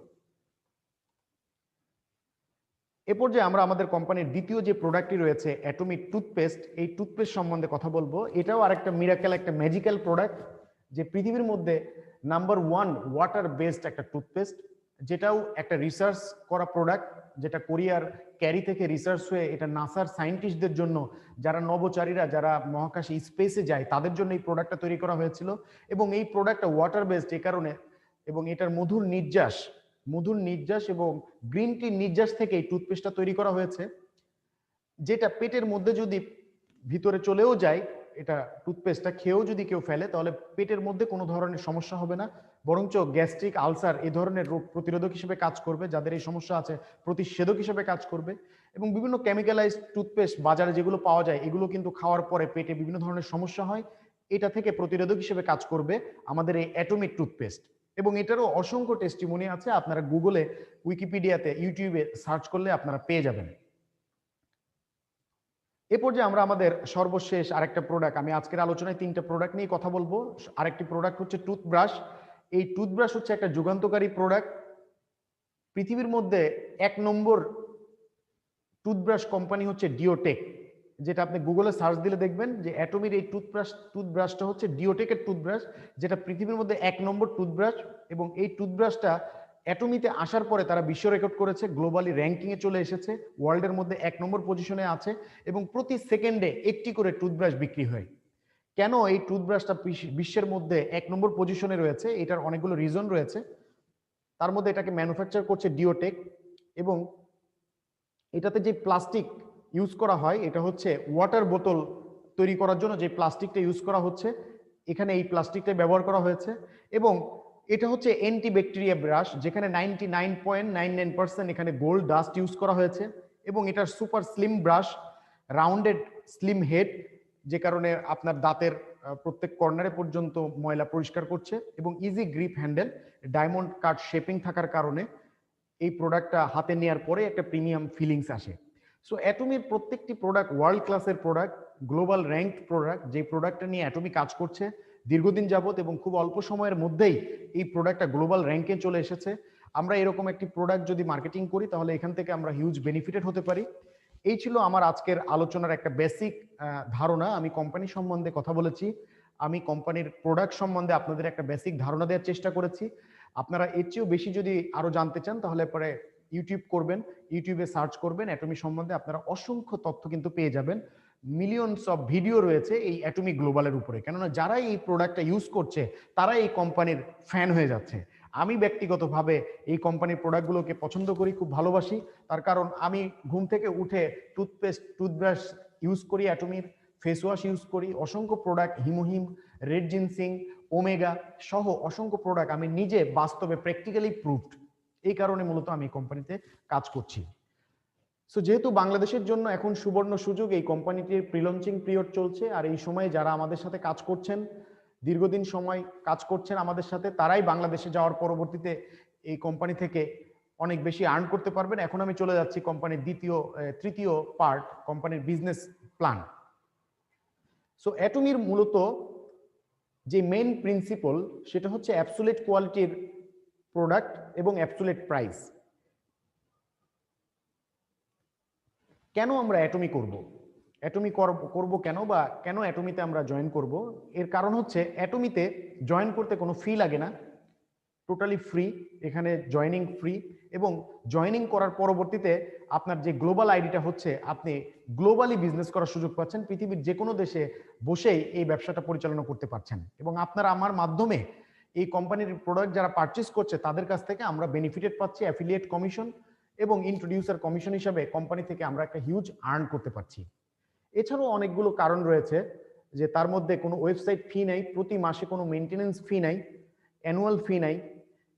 S1: এ পর্যায়ে আমরা আমাদের কোম্পানির দ্বিতীয় যে প্রোডাক্টটি রয়েছে অ্যাটমি টুথপেস্ট, এই টুথপেস্ট সম্বন্ধে কথা বলবো। এটাও আরেকটা মিরাকেল, একটা ম্যাজিক্যাল প্রোডাক্ট, যে পৃথিবীর মধ্যে নাম্বার 1 ওয়াটার বেসড একটা টুথপেস্ট, যেটাও একটা রিসার্চ করা প্রোডাক্ট, যেটা কোরিয়ার ক্যারি থেকে রিসার্চ হয়ে এটা নাসার সায়েন্টিস্টদের জন্য, যারা নভোচারীরা যারা মহাকাশে স্পেসে যায় তাদের জন্য এই প্রোডাক্টটা তৈরি করা হয়েছিল। এবং এই প্রোডাক্টটা ওয়াটার বেসড এই কারণে, এবং এটার মধুর নির্যাস এবং গ্রিন টি নির্যাস থেকে এই টুথপেস্টটা তৈরি করা হয়েছে, যেটা পেটের মধ্যে যদি ভিতরে চলেও যায়, এটা টুথপেস্টটা খেয়েও যদি কেউ ফেলে তাহলে পেটের মধ্যে কোনো ধরনের সমস্যা হবে না, বরঞ্চ গ্যাস্ট্রিক, আলসার এই ধরনের রোগ প্রতিরোধক হিসেবে কাজ করবে, যাদের এই সমস্যা আছে প্রতিষেধক হিসেবে কাজ করবে। এবং বিভিন্ন কেমিক্যালাইজড টুথপেস্ট বাজারে যেগুলো পাওয়া যায় এগুলো কিন্তু খাওয়ার পরে পেটে বিভিন্ন ধরনের সমস্যা হয়, এটা থেকে প্রতিরোধক হিসেবে কাজ করবে আমাদের এই অ্যাটমিক টুথপেস্ট। এবং এটারও অসংখ্য টেস্টিমনি আছে, আপনারা গুগলে, উইকিপিডিয়াতে, ইউটিউবে সার্চ করলে আপনারা পেয়ে যাবেন। এ পর্যায়ে আমরা আমাদের সর্বশেষ আরেকটা প্রোডাক্ট, আমি আজকের আলোচনায় 3টা প্রোডাক্ট নিয়ে কথা বলবো। আরেকটি প্রোডাক্ট হচ্ছে টুথব্রাশ। এই টুথব্রাশ হচ্ছে একটা যুগান্তকারী প্রোডাক্ট। পৃথিবীর মধ্যে 1 নম্বর টুথব্রাশ কোম্পানি হচ্ছে ডিওটেক, যেটা আপনি গুগলে সার্চ দিলে দেখবেন যে অ্যাটমির এই টুথব্রাশটা হচ্ছে ডিওটেকের টুথব্রাশ, যেটা পৃথিবীর মধ্যে 1 নম্বর টুথব্রাশ। এবং এই টুথব্রাশটা অ্যাটমিতে আসার পরে তারা বিশ্ব রেকর্ড করেছে, গ্লোবালি র্যাঙ্কিং এ চলে এসেছে, ওয়ার্ল্ডের মধ্যে 1 নম্বর পজিশনে আছে এবং প্রতি সেকেন্ডে একটি করে টুথব্রাশ বিক্রি হয়। কেন এই টুথব্রাশটা বিশ্বের মধ্যে 1 নম্বর পজিশনে রয়েছে, এটার অনেকগুলো রিজন রয়েছে। তার মধ্যে এটাকে ম্যানুফ্যাকচার করছে ডিওটেক, এবং এটাতে যে প্লাস্টিক ইউজ করা হয় এটা হচ্ছে ওয়াটার বোতল তৈরি করার জন্য যে প্লাস্টিকটা ইউজ করা হচ্ছে, এখানে এই প্লাস্টিকটা ব্যবহার করা হয়েছে। এবং এটা হচ্ছে অ্যান্টিব্যাকটেরিয়া ব্রাশ, যেখানে 99.99% এখানে গোল্ড ডাস্ট ইউজ করা হয়েছে, এবং এটার super slim brush, rounded slim head, যে কারণে আপনার দাঁতের প্রত্যেক কর্নারে পর্যন্ত ময়লা পরিষ্কার করছে, এবং easy grip handle, diamond cut shaping থাকার কারণে এই প্রোডাক্টটা হাতে নেওয়ার পরে একটা প্রিমিয়াম ফিলিংস আসে। সো অ্যাটমির প্রত্যেকটি প্রোডাক্ট ওয়ার্ল্ড ক্লাসের প্রোডাক্ট, গ্লোবাল র্যাঙ্ক প্রোডাক্ট, যে প্রোডাক্টটা নিয়ে অ্যাটমি কাজ করছে দীর্ঘদিন যাবত, এবং খুব অল্প সময়ের মধ্যেই এই প্রোডাক্টটা গ্লোবাল র্যাঙ্কে চলে এসেছে। আমরা এরকম একটি প্রোডাক্ট যদি মার্কেটিং করি তাহলে এখান থেকে আমরা হিউজ বেনিফিটেড হতে পারি। এই ছিল আমার আজকের আলোচনার একটা বেসিক ধারণা। আমি কোম্পানি সম্বন্ধে কথা বলেছি, আমি কোম্পানির প্রোডাক্ট সম্বন্ধে আপনাদের একটা বেসিক ধারণা দেওয়ার চেষ্টা করেছি। আপনারা এর চেয়েও বেশি যদি আরো জানতে চান তাহলে পরে ইউটিউব করবেন, ইউটিউবে সার্চ করবেন অ্যাটমি সম্বন্ধে, আপনারা অসংখ্য তথ্য কিন্তু পেয়ে যাবেন। মিলিয়নস অফ ভিডিও রয়েছে এই অ্যাটমি গ্লোবালের উপরে, কেননা যারাই এই প্রোডাক্টটা ইউজ করছে তারাই এই কোম্পানির ফ্যান হয়ে যাচ্ছে। আমি ব্যক্তিগতভাবে এই কোম্পানির প্রোডাক্টগুলোকে পছন্দ করি, খুব ভালোবাসি। তার কারণ আমি ঘুম থেকে উঠে টুথপেস্ট, টুথব্রাশ ইউজ করি অ্যাটমির, ফেস ওয়াশ ইউজ করি, অসংখ্য প্রোডাক্ট, হিমোহিম, রেড জিনসিং, ওমেগা সহ অসংখ্য প্রোডাক্ট আমি নিজে বাস্তবে প্র্যাকটিক্যালি প্রুভড। এই কারণে মূলত আমি কোম্পানিতে কাজ করছি। সো যেহেতু বাংলাদেশের জন্য এখন সুবর্ণ সুযোগ, এই কোম্পানিটির প্রি লঞ্চিং পিরিয়ড চলছে, আর এই সময়ে যারা আমাদের সাথে কাজ করছেন, দীর্ঘদিন সময় কাজ করছেন আমাদের সাথে, তারাই বাংলাদেশে যাওয়ার পরবর্তীতে এই কোম্পানি থেকে অনেক বেশি আর্ন করতে পারবেন। এখন আমি চলে যাচ্ছি কোম্পানির তৃতীয় পার্ট, কোম্পানির বিজনেস প্ল্যান। সো অ্যাটমির মূলত যে মেইন প্রিন্সিপল সেটা হচ্ছে অ্যাবসোলিউট কোয়ালিটির প্রোডাক্ট এবং অ্যাবসোলিউট প্রাইস। কেন আমরা অ্যাটমি করব, অ্যাটমি করব কেন, বা কেন অ্যাটমিতে আমরা জয়েন করব? এর কারণ হচ্ছে অ্যাটমিতে জয়েন করতে কোনো ফি লাগে না, টোটালি ফ্রি, এখানে জয়েনিং ফ্রি, এবং জয়েনিং করার পরবর্তীতে আপনার যে গ্লোবাল আইডিটা হচ্ছে, আপনি গ্লোবালি বিজনেস করার সুযোগ পাচ্ছেন, পৃথিবীর যে কোনো দেশে বসেই এই ব্যবসাটা পরিচালনা করতে পারছেন। এবং আপনারা আমার মাধ্যমে এই কোম্পানির প্রোডাক্ট যারা পারচেস করছে তাদের কাছ থেকে আমরা বেনিফিটেড পাচ্ছি, অ্যাফিলিয়েট কমিশন এবং ইন্ট্রোডিউসার কমিশন হিসাবে কোম্পানি থেকে আমরা একটা হিউজ আর্ন করতে পারছি। এছাড়াও অনেকগুলো কারণ রয়েছে, যে তার মধ্যে কোনো ওয়েবসাইট ফি নাই, প্রতি মাসে কোনো মেনটেনেন্স ফি নাই, অ্যানুয়াল ফি নাই,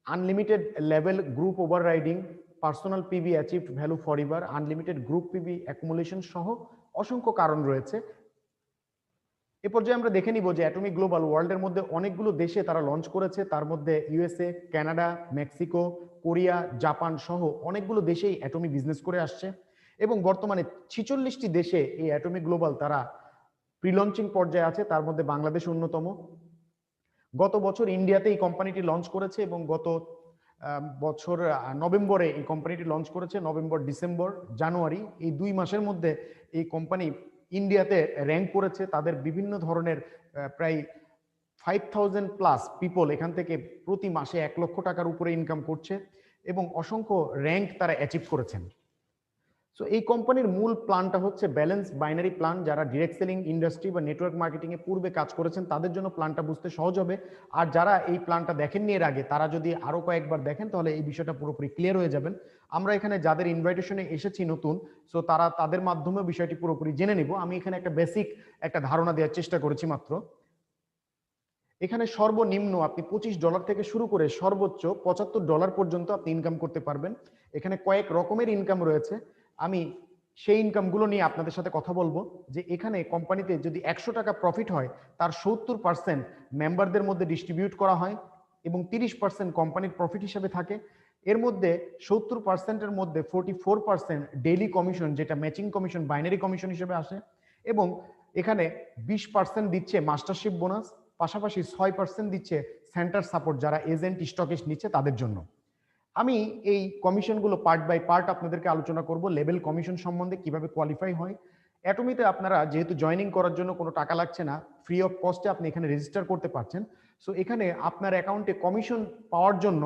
S1: unlimited level group overriding, personal PB achieved value for ever, unlimited group PB accumulation সহ অসংখ্য কারণ রয়েছে। এ পর্যায়ে আমরা দেখে নিব যে অ্যাটমি গ্লোবাল ওয়ার্ল্ডের মধ্যে অনেকগুলো দেশে তারা লঞ্চ করেছে, তার মধ্যে USA, Canada, Mexico, Korea, Japan সহ অনেকগুলো দেশেই অ্যাটমি বিজনেস করে আসছে, এবং বর্তমানে 46টি দেশে এই অ্যাটমি গ্লোবাল তারা প্রি লঞ্চিং পর্যায়ে আছে, তার মধ্যে বাংলাদেশ অন্যতম। গত বছর ইন্ডিয়াতে এই কোম্পানিটি লঞ্চ করেছে, এবং গত বছর নভেম্বরে এই কোম্পানিটি লঞ্চ করেছে। নভেম্বর, ডিসেম্বর, জানুয়ারি এই 2 মাসের মধ্যে এই কোম্পানি ইন্ডিয়াতে র্যাঙ্ক করেছে। তাদের বিভিন্ন ধরনের প্রায় 5000 প্লাস পিপল এখান থেকে প্রতি মাসে 1 লক্ষ টাকার উপরে ইনকাম করছে, এবং অসংখ্য র্যাঙ্ক তারা অ্যাচিভ করেছেন। সো এই কোম্পানির মূল প্ল্যানটা হচ্ছে ব্যালেন্স বাইনারি প্ল্যান। যারা ডিরেক্ট সেলিং ইন্ডাস্ট্রি বা নেটওয়ার্ক মার্কেটিং এ পূর্বে কাজ করেছেন তাদের জন্য প্ল্যানটা বুঝতে সহজ হবে, আর যারা এই প্ল্যানটা দেখেননি এর আগে তারা যদি আরো কয়েকবার দেখেন তাহলে এই বিষয়টা পুরোপুরি ক্লিয়ার হয়ে যাবেন। আমরা এখানে যাদের ইনভাইটেশনে এসেছি নতুন, সো তাদের মাধ্যমে বিষয়টি পুরোপুরি জেনে নিব। আমি এখানে একটা বেসিক একটা ধারণা দেওয়ার চেষ্টা করেছি মাত্র। এখানে সর্বনিম্ন আপনি $25 থেকে শুরু করে সর্বোচ্চ $75 পর্যন্ত আপনি ইনকাম করতে পারবেন। এখানে কয়েক রকমের ইনকাম রয়েছে, আমি সেই ইনকামগুলো নিয়ে আপনাদের সাথে কথা বলবো। যে এখানে কোম্পানিতে যদি 100 টাকা প্রফিট হয় তার 70% মেম্বারদের মধ্যে ডিস্ট্রিবিউট করা হয়, এবং 30% কোম্পানির প্রফিট হিসেবে থাকে। এর মধ্যে 70%-এর মধ্যে 44% ডেইলি কমিশন, যেটা ম্যাচিং কমিশন, বাইনারি কমিশন হিসেবে আসে, এবং এখানে 20% দিচ্ছে মাস্টারশিপ বোনাস, পাশাপাশি 6% দিচ্ছে সেন্টার সাপোর্ট, যারা এজেন্ট স্টকিস্ট নিচ্ছে তাদের জন্য। আমি এই কমিশনগুলো পার্ট বাই পার্ট আপনাদেরকে আলোচনা করব, লেভেল কমিশন সম্বন্ধে কিভাবে কোয়ালিফাই হয়। অ্যাটমিতে আপনারা যেহেতু জয়েনিং করার জন্য কোনো টাকা লাগছে না, ফ্রি অফ কস্টে আপনি এখানে রেজিস্টার করতে পারছেন। সো এখানে আপনার অ্যাকাউন্টে কমিশন পাওয়ার জন্য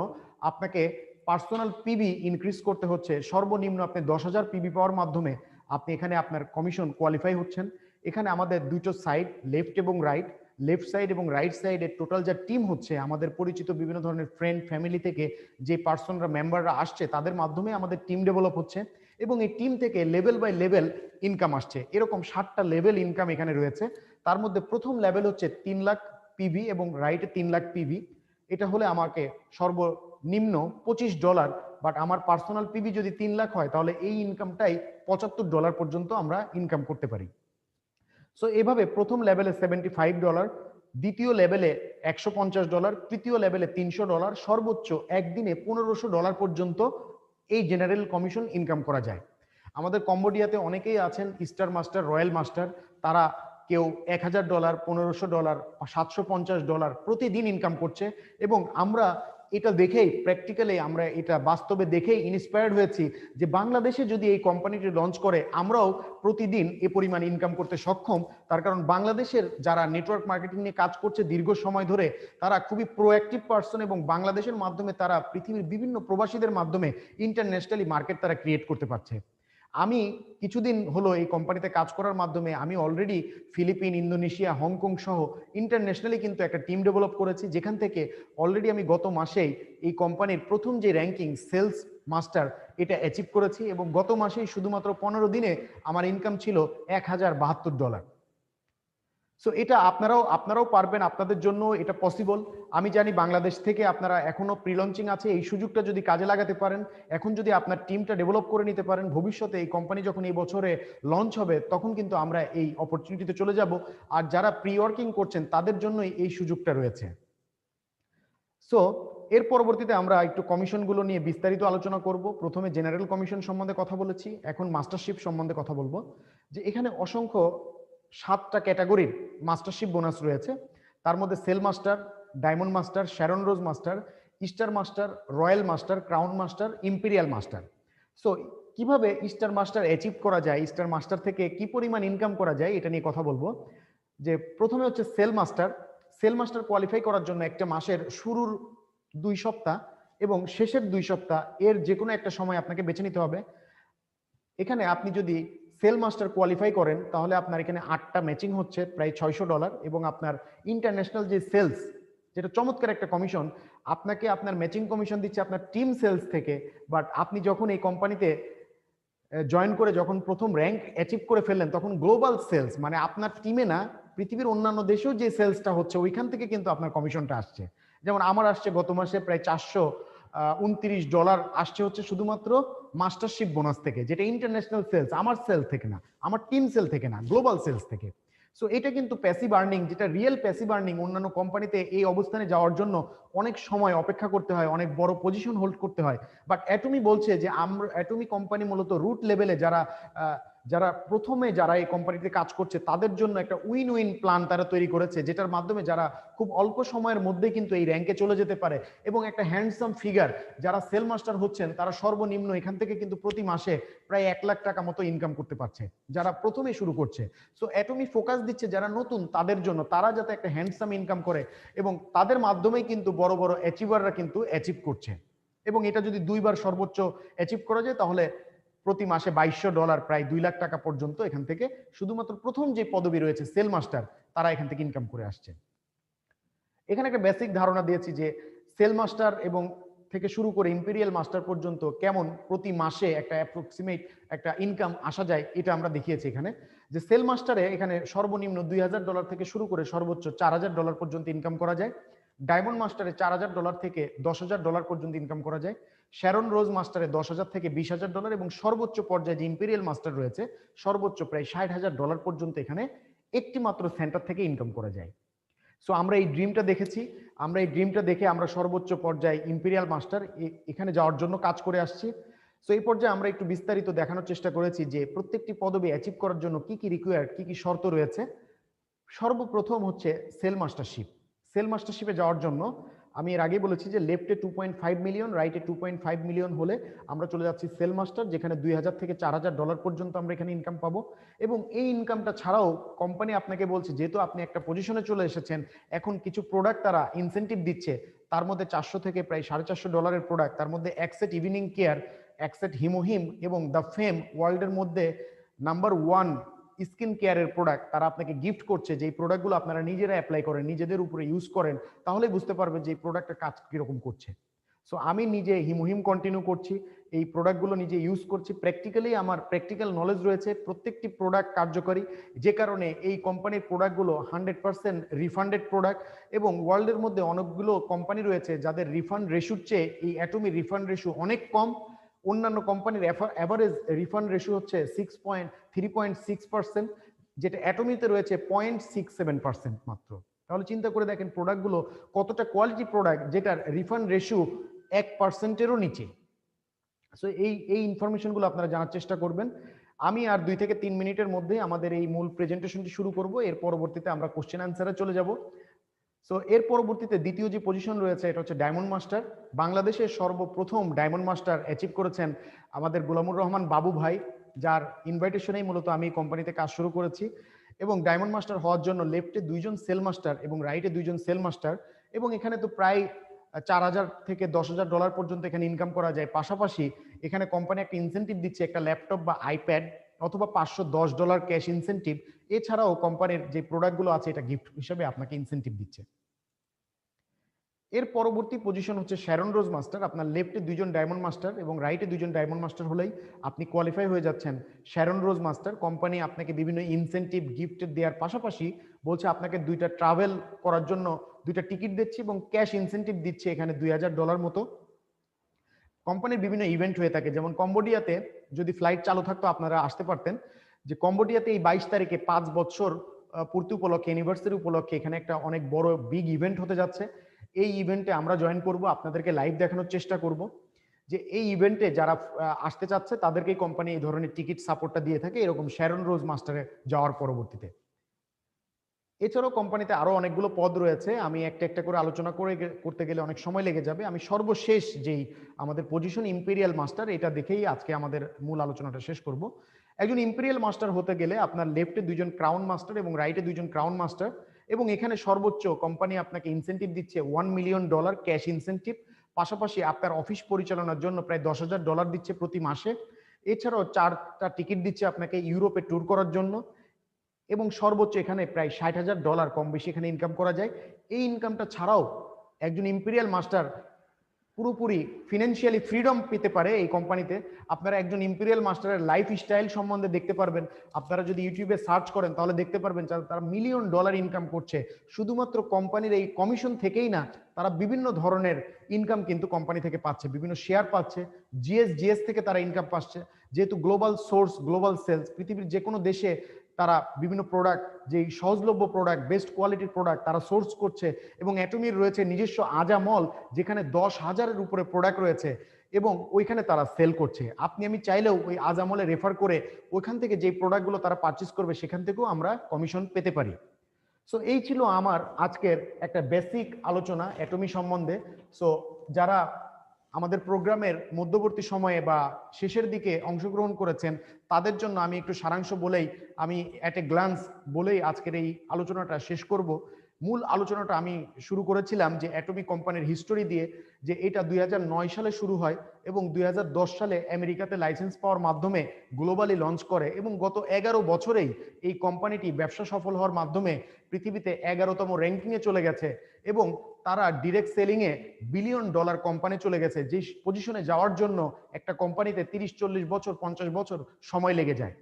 S1: আপনাকে পার্সোনাল পিবি ইনক্রিজ করতে হচ্ছে। সর্বনিম্ন আপনি 10,000 পিবি পাওয়ার মাধ্যমে আপনি এখানে আপনার কমিশন কোয়ালিফাই হচ্ছেন। এখানে আমাদের দুটো সাইড, লেফট এবং রাইট, লেফট সাইড এবং রাইট সাইডে টোটাল যা টিম হচ্ছে, আমাদের পরিচিত বিভিন্ন ধরনের ফ্রেন্ড ফ্যামিলি থেকে যে পার্সনরা মেম্বাররা আসছে তাদের মাধ্যমে আমাদের টিম ডেভেলপ হচ্ছে এবং এই টিম থেকে লেভেল বাই লেভেল ইনকাম আসছে। এরকম 7টা লেভেল ইনকাম এখানে রয়েছে। তার মধ্যে প্রথম লেভেল হচ্ছে 3 লাখ পিভি এবং রাইটে 3 লাখ পিভি। এটা হলে আমাকে সর্বনিম্ন $25, বাট আমার পার্সোনাল পিভি যদি 3 লাখ হয় তাহলে এই ইনকামটাই $75 পর্যন্ত আমরা ইনকাম করতে পারি। সো এভাবে প্রথম লেভেলে $75, দ্বিতীয় লেভেলে $150, তৃতীয় লেভেলে $300, সর্বোচ্চ একদিনে $1500 পর্যন্ত এই জেনারেল কমিশন ইনকাম করা যায়। আমাদের কম্বোডিয়াতে অনেকেই আছেন স্টার মাস্টার, রয়্যাল মাস্টার, তারা কেউ $1000, $1500, $750 প্রতিদিন ইনকাম করছে এবং আমরা এটা দেখেই প্র্যাকটিক্যালি আমরা এটা বাস্তবে দেখেই ইন্সপায়ার্ড হয়েছি যে বাংলাদেশে যদি এই কোম্পানিটি লঞ্চ করে আমরাও প্রতিদিন এ পরিমাণ ইনকাম করতে সক্ষম। তার কারণ বাংলাদেশের যারা নেটওয়ার্ক মার্কেটিং নিয়ে কাজ করছে দীর্ঘ সময় ধরে, তারা খুবই প্রোঅ্যাক্টিভ পার্সন এবং বাংলাদেশের মাধ্যমে তারা পৃথিবীর বিভিন্ন প্রবাসীদের মাধ্যমে ইন্টারন্যাশনালি মার্কেট তারা ক্রিয়েট করতে পারছে। আমি কিছুদিন হলো এই কোম্পানিতে কাজ করার মাধ্যমে আমি অলরেডি ফিলিপিন, ইন্দোনেশিয়া, হংকং সহ ইন্টারন্যাশনালি কিন্তু একটা টিম ডেভেলপ করেছি, যেখান থেকে অলরেডি আমি গত মাসেই এই কোম্পানির প্রথম যে র্যাঙ্কিং সেলস মাস্টার এটা অ্যাচিভ করেছি এবং গত মাসেই শুধুমাত্র 15 দিনে আমার ইনকাম ছিল $1072। সো এটা আপনারাও পারবেন, আপনাদের জন্য এটা পসিবল। আমি জানি বাংলাদেশ থেকে আপনারা এখনো প্রি লঞ্চিং আছে, এই সুযোগটা যদি কাজে লাগাতে পারেন, এখন যদি আপনার টিমটা ডেভেলপ করে নিতে পারেন, ভবিষ্যতে এই কোম্পানি যখন এই বছরে লঞ্চ হবে তখন কিন্তু আমরা এই অপরচুনিটিতে চলে যাব। আর যারা প্রি ওয়ার্কিং করছেন তাদের জন্যই এই সুযোগটা রয়েছে। সো এর পরবর্তীতে আমরা একটু কমিশনগুলো নিয়ে বিস্তারিত আলোচনা করব। প্রথমে জেনারেল কমিশন সম্বন্ধে কথা বলেছি, এখন মাস্টারশিপ সম্বন্ধে কথা বলবো। যে এখানে অসংখ্য 7টা ক্যাটাগরির মাস্টারশিপ বোনাস রয়েছে। তার মধ্যে sale master, diamond master, Sharon rose master, star master, royal master, crown master, imperial master. So কিভাবে স্টার মাস্টার অ্যাচিভ করা যায়, স্টার মাস্টার থেকে কি পরিমাণ ইনকাম করা যায় এটা নিয়ে কথা বলবো। যে প্রথমে হচ্ছে sale master. Sale master qualify করার জন্য একটা মাসের শুরুর 2 সপ্তাহ এবং শেষের 2 সপ্তাহ এর যে কোনো একটা সময় আপনাকে বেছে নিতে হবে। এখানে আপনি যদি সেল মাস্টার কোয়ালিফাই করেন তাহলে আপনার এখানে 8টা ম্যাচিং হচ্ছে প্রায় $600 এবং আপনার ইন্টারন্যাশনাল যে সেলস, যেটা চমৎকার একটা কমিশন, আপনাকে আপনার ম্যাচিং কমিশন দিচ্ছে আপনার টিম সেলস থেকে। বাট আপনি যখন এই কোম্পানিতে জয়েন করে যখন প্রথম র্যাঙ্ক অ্যাচিভ করে ফেললেন তখন গ্লোবাল সেলস, মানে আপনার টিমে না, পৃথিবীর অন্যান্য দেশেও যে সেলসটা হচ্ছে ওইখান থেকে কিন্তু আপনার কমিশনটা আসছে। যেমন আমার আসছে গত মাসে প্রায় $429 আসছে হচ্ছে শুধুমাত্র মাস্টারশিপ বোনাস থেকে, যেটা ইন্টারন্যাশনাল সেলস, আমার সেল থেকে না, আমার টিম সেল থেকে না, গ্লোবাল সেলস থেকে। সো এটা কিন্তু প্যাসিভ আর্নিং, যেটা রিয়েল প্যাসিভ আর্নিং। অন্যান্য কোম্পানিতে এই অবস্থানে যাওয়ার জন্য অনেক সময় অপেক্ষা করতে হয়, অনেক বড় পজিশন হোল্ড করতে হয়। বাট অ্যাটমি বলছে যে আমরা অ্যাটমি কোম্পানি মূলত রুট লেভেলে যারা প্রথমে যারা এই কোম্পানিতে কাজ করছে তাদের জন্য একটা উইন উইন প্ল্যান তারা তৈরি করেছে, যেটার মাধ্যমে যারা খুব অল্প সময়ের মধ্যে কিন্তু এই র্যাঙ্কে চলে যেতে পারে এবং একটা হ্যান্ডসাম ফিগার। যারা সেল মাস্টার হচ্ছেন তারা সর্বনিম্ন এখান থেকে কিন্তু প্রতি মাসে প্রায় $1 লাখ মতো ইনকাম করতে পারছে যারা প্রথমে শুরু করছে। সো অ্যাটমি ফোকাস দিচ্ছে যারা নতুন তাদের জন্য, তারা যাতে একটা হ্যান্ডসাম ইনকাম করে এবং তাদের মাধ্যমেই কিন্তু বড় বড় অ্যাচিভাররা কিন্তু অ্যাচিভ করছে। এবং এটা যদি 2 বার সর্বোচ্চ অ্যাচিভ করা যায় তাহলে প্রতি মাসে $2200, প্রায় $2 লাখ পর্যন্ত এখান থেকে শুধুমাত্র প্রথম যে পদবি রয়েছে সেল মাস্টার, তারা এখান থেকে ইনকাম করে আসছে। এখানে একটা বেসিক ধারণা দিয়েছি যে সেল মাস্টার এবং থেকে শুরু করে ইম্পেরিয়াল মাস্টার পর্যন্ত কেমন প্রতি মাসে একটা অ্যাপ্রক্সিমেট একটা ইনকাম আসা যায়, এটা আমরা দেখিয়েছি এখানে। যে সেল মাস্টারে এখানে সর্বনিম্ন $2000 থেকে শুরু করে সর্বোচ্চ $4000 পর্যন্ত ইনকাম করা যায়। ডায়মন্ড মাস্টারে $4000 থেকে $10000 পর্যন্ত ইনকাম করা যায়। শ্যারন রোজ মাস্টারে $10,000 থেকে $20,000 এবং সর্বোচ্চ পর্যায়ে যে ইম্পেরিয়াল মাস্টার রয়েছে সর্বোচ্চ প্রায় $60,000 পর্যন্ত এখানে একটি মাত্র সেন্টার থেকে ইনকাম করা যায়। সো আমরা এই ড্রিমটা দেখেছি, আমরা এই ড্রিমটা দেখে আমরা সর্বোচ্চ পর্যায়ে ইম্পেরিয়াল মাস্টার এখানে যাওয়ার জন্য কাজ করে আসছি। সো এই পর্যায়ে আমরা একটু বিস্তারিত দেখানোর চেষ্টা করেছি যে প্রত্যেকটি পদবি অ্যাচিভ করার জন্য কি কি রিকোয়ার্ড, কি কি শর্ত রয়েছে। সর্বপ্রথম হচ্ছে সেল মাস্টারশিপ। সেল মাস্টারশিপে যাওয়ার জন্য আমি এর আগেই বলেছি যে লেফটে 2.5 মিলিয়ন, রাইটে 2.5 মিলিয়ন হলে আমরা চলে যাচ্ছি সেল মাস্টার, যেখানে $2000 থেকে $4000 পর্যন্ত আমরা এখানে ইনকাম পাবো। এবং এই ইনকামটা ছাড়াও কোম্পানি আপনাকে বলছে যেহেতু আপনি একটা পজিশনে চলে এসেছেন, এখন কিছু প্রোডাক্ট তারা ইনসেন্টিভ দিচ্ছে, তার মধ্যে 400 থেকে প্রায় $450 প্রোডাক্ট, তার মধ্যে অ্যাক্সেট ইভিনিং কেয়ার, অ্যাক্সেট হিমোহিম এবং দ্য ফেম ওয়ার্ল্ডের মধ্যে নাম্বার 1 স্কিন কেয়ারের প্রোডাক্ট তারা আপনাকে গিফট করছে, যে এই প্রোডাক্টগুলো আপনারা নিজেরা অ্যাপ্লাই করেন, নিজেদের উপরে ইউজ করেন, তাহলে বুঝতে পারবেন যে এই প্রোডাক্টের কাজ কিরকম করছে। সো আমি নিজে হিমোহিম কন্টিনিউ করছি, এই প্রোডাক্টগুলো নিজে ইউজ করছি, প্র্যাকটিক্যালি আমার প্র্যাকটিক্যাল নলেজ রয়েছে, প্রত্যেকটি প্রোডাক্ট কার্যকরী, যে কারণে এই কোম্পানির প্রোডাক্টগুলো 100% রিফান্ডেড প্রোডাক্ট। এবং ওয়ার্ল্ডের মধ্যে অনেকগুলো কোম্পানি রয়েছে যাদের রিফান্ড রেশিওর চেয়ে এই অ্যাটমি রিফান্ড রেশিও অনেক কম। অন্যান্য কোম্পানির অ্যাভারেজ রিফান্ড রেশিও হচ্ছে 3.6%, যেটা অ্যাটমিতে রয়েছে 0.67% মাত্র। তাহলে চিন্তা করে দেখেন প্রোডাক্টগুলো কতটা কোয়ালিটি প্রোডাক্ট, যেটার রিফান্ড রেশিও 1%-এরও নিচে। সো এই ইনফরমেশনগুলো আপনারা জানার চেষ্টা করবেন। আমি আর 2 থেকে 3 মিনিটের মধ্যে আমাদের এই মূল প্রেজেন্টেশনটি শুরু করব। এর পরবর্তীতে আমরা কোশ্চেন আনসারে চলে যাব। সো এর পরবর্তীতে দ্বিতীয় যে পজিশন রয়েছে এটা হচ্ছে ডায়মন্ড মাস্টার। বাংলাদেশের সর্বপ্রথম ডায়মন্ড মাস্টার অ্যাচিভ করেছেন আমাদের গোলামুর রহমান বাবু ভাই, যার ইনভাইটেশনেই মূলত আমি কোম্পানিতে কাজ শুরু করেছি। এবং ডায়মন্ড মাস্টার হওয়ার জন্য লেফটে 2জন সেল মাস্টার এবং রাইটে 2জন সেল মাস্টার, এবং এখানে তো প্রায় 4,000 থেকে $10,000 পর্যন্ত এখানে ইনকাম করা যায়। পাশাপাশি এখানে কোম্পানি একটা ইনসেন্টিভ দিচ্ছে, একটা ল্যাপটপ বা আইপ্যাড অথবা $510 ক্যাশ ইনসেন্টিভ। এছাড়াও কোম্পানির যে প্রোডাক্টগুলো আছে এটা গিফট হিসেবে আপনাকে ইনসেন্টিভ দিচ্ছে। এর পরবর্তী পজিশন হচ্ছে শ্যারন রোজ মাস্টার। আপনার লেফটে 2জন ডায়মন্ড মাস্টার এবং রাইটে 2জন ডায়মন্ড মাস্টার হলেই আপনি কোয়ালিফাই হয়ে যাচ্ছেন শ্যারন রোজ মাস্টার। কোম্পানি আপনাকে বিভিন্ন ইনসেন্টিভ গিফট দেওয়ার পাশাপাশি বলছে আপনাকে 2টা ট্রাভেল করার জন্য 2টা টিকিট দিচ্ছে এবং ক্যাশ ইনসেন্টিভ দিচ্ছে এখানে $2,000 মতো। কোম্পানির বিভিন্ন ইভেন্ট হয়ে থাকে, যেমন কম্বোডিয়াতে যদি ফ্লাইট চালু থাকতো আপনারা আসতে পারতেন। যে কম্বোডিয়াতে এই 22 তারিখে 5 বছর পূর্তি উপলক্ষে, অ্যানিভার্সারি উপলক্ষে এখানে একটা অনেক বড় বিগ ইভেন্ট হতে যাচ্ছে। এই ইভেন্টে আমরা জয়েন করব, আপনাদেরকে লাইভ দেখানোর চেষ্টা করব। যে এই ইভেন্টে যারা আসতে চাচ্ছে তাদেরকেই কোম্পানি এই ধরনের টিকিট সাপোর্টটা দিয়ে থাকে, এরকম শ্যারন রোজ মাস্টারে যাওয়ার পরবর্তীতে। এছাড়াও কোম্পানিতে আরো অনেকগুলো পদ রয়েছে, আমি একটা একটা করে আলোচনা করতে গেলে অনেক সময় লেগে যাবে। আমি সর্বশেষ যেই আমাদের পজিশন ইম্পেরিয়াল মাস্টার, এটা দেখেই আজকে আমাদের মূল আলোচনাটা শেষ করব। একজন ইম্পেরিয়াল মাস্টার হতে গেলে আপনার লেফটে 2জন ক্রাউন মাস্টার এবং রাইটে 2জন ক্রাউন মাস্টার, এবং এখানে সর্বোচ্চ কোম্পানি আপনাকে ইনসেন্টিভ দিচ্ছে $1 মিলিয়ন ক্যাশ ইনসেন্টিভ। পাশাপাশি আপনার অফিস পরিচালনার জন্য প্রায় $10,000 দিচ্ছে প্রতি মাসে। এছাড়াও 4টা টিকিট দিচ্ছে আপনাকে ইউরোপে ট্যুর করার জন্য, এবং সর্বোচ্চ এখানে প্রায় $60,000 কম বেশি এখানে ইনকাম করা যায়। এই ইনকামটা ছাড়াও একজন ইম্পেরিয়াল মাস্টার পুরোপুরি ফিনান্সিয়ালি ফ্রিডম পেতে পারে এই কোম্পানিতে। আপনারা একজন ইম্পেরিয়াল মাস্টারের লাইফ স্টাইল সম্বন্ধে দেখতে পারবেন। আপনারা যদি ইউটিউবে সার্চ করেন তাহলে দেখতে পারবেন তারা $1 মিলিয়ন ইনকাম করছে শুধুমাত্র কোম্পানির এই কমিশন থেকেই না, তারা বিভিন্ন ধরনের ইনকাম কিন্তু কোম্পানি থেকে পাচ্ছে, বিভিন্ন শেয়ার পাচ্ছে, জিএস থেকে তারা ইনকাম পাচ্ছে। যেহেতু গ্লোবাল সোর্স, গ্লোবাল সেলস, পৃথিবীর যে কোনো দেশে তারা বিভিন্ন প্রোডাক্ট, যেই সহজলভ্য প্রোডাক্ট, বেস্ট কোয়ালিটির প্রোডাক্ট তারা সোর্স করছে। এবং অ্যাটমির রয়েছে নিজস্ব আজামল, যেখানে 10,000-এর উপরে প্রোডাক্ট রয়েছে এবং ওইখানে তারা সেল করছে। আপনি আমি চাইলেও ওই আজামলে রেফার করে ওইখান থেকে যে প্রোডাক্টগুলো তারা পারচেস করবে সেখান থেকেও আমরা কমিশন পেতে পারি। সো এই ছিল আমার আজকের একটা বেসিক আলোচনা অ্যাটমি সম্বন্ধে। সো যারা আমাদের প্রোগ্রামের মধ্যবর্তী সময়ে বা শেষের দিকে অংশগ্রহণ করেছেন তাদের জন্য আমি একটু সারাংশ বলেই, আমি অ্যাট এ গ্লান্স বলেই আজকের এই আলোচনাটা শেষ করব। মূল আলোচনাটা আমি শুরু করেছিলাম যে অ্যাটমি কোম্পানির হিস্টোরি দিয়ে, যে এটা 2009 সালে শুরু হয় এবং 2010 সালে আমেরিকাতে লাইসেন্স পাওয়ার মাধ্যমে গ্লোবালি লঞ্চ করে, এবং গত 11 বছরেই এই কোম্পানিটি ব্যবসা সফল হওয়ার মাধ্যমে পৃথিবীতে 11তম র্যাঙ্কিংয়ে চলে গেছে এবং তারা ডিরেক্ট সেলিংয়ে $1 বিলিয়ন কোম্পানি চলে গেছে। যে পজিশনে যাওয়ার জন্য একটা কোম্পানিতে 30-40 বছর 50 বছর সময় লেগে যায়।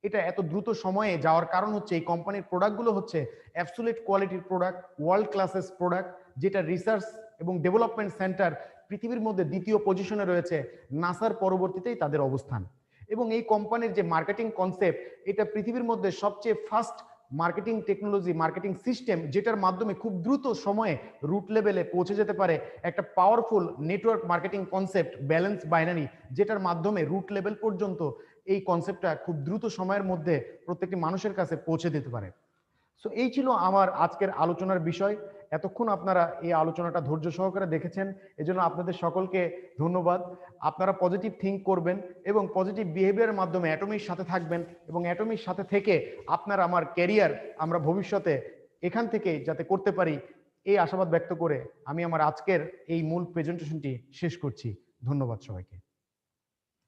S1: এটা এত দ্রুত সময়ে যাওয়ার কারণ হচ্ছে এই কোম্পানির প্রোডাক্টগুলো হচ্ছে অ্যাবসোলিউট কোয়ালিটির প্রোডাক্ট, ওয়ার্ল্ড ক্লাসেস প্রোডাক্ট, যেটা রিসার্চ এবং ডেভেলপমেন্ট সেন্টার পৃথিবীর মধ্যে দ্বিতীয় পজিশনে রয়েছে, নাসার পরবর্তীতেই তাদের অবস্থান। এবং এই কোম্পানির যে মার্কেটিং কনসেপ্ট, এটা পৃথিবীর মধ্যে সবচেয়ে fast marketing technology, marketing system, যেটার মাধ্যমে খুব দ্রুত সময়ে রুট লেভেলে পৌঁছে যেতে পারে। একটা powerful network marketing concept, balance binary, যেটার মাধ্যমে রুট লেভেল পর্যন্ত এই কনসেপ্টটা খুব দ্রুত সময়ের মধ্যে প্রত্যেকটি মানুষের কাছে পৌঁছে দিতে পারে। সো এই ছিল আমার আজকের আলোচনার বিষয়। এতক্ষণ আপনারা এই আলোচনাটা ধৈর্য সহকারে দেখেছেন, এজন্য আপনাদের সকলকে ধন্যবাদ। আপনারা পজিটিভ থিঙ্ক করবেন এবং পজিটিভ বিহেভিয়ারের মাধ্যমে অ্যাটমির সাথে থাকবেন, এবং অ্যাটমির সাথে থেকে আপনার আমার ক্যারিয়ার আমরা ভবিষ্যতে এখান থেকে যাতে করতে পারি, এই আশাবাদ ব্যক্ত করে আমি আমার আজকের এই মূল প্রেজেন্টেশনটি শেষ করছি। ধন্যবাদ সবাইকে।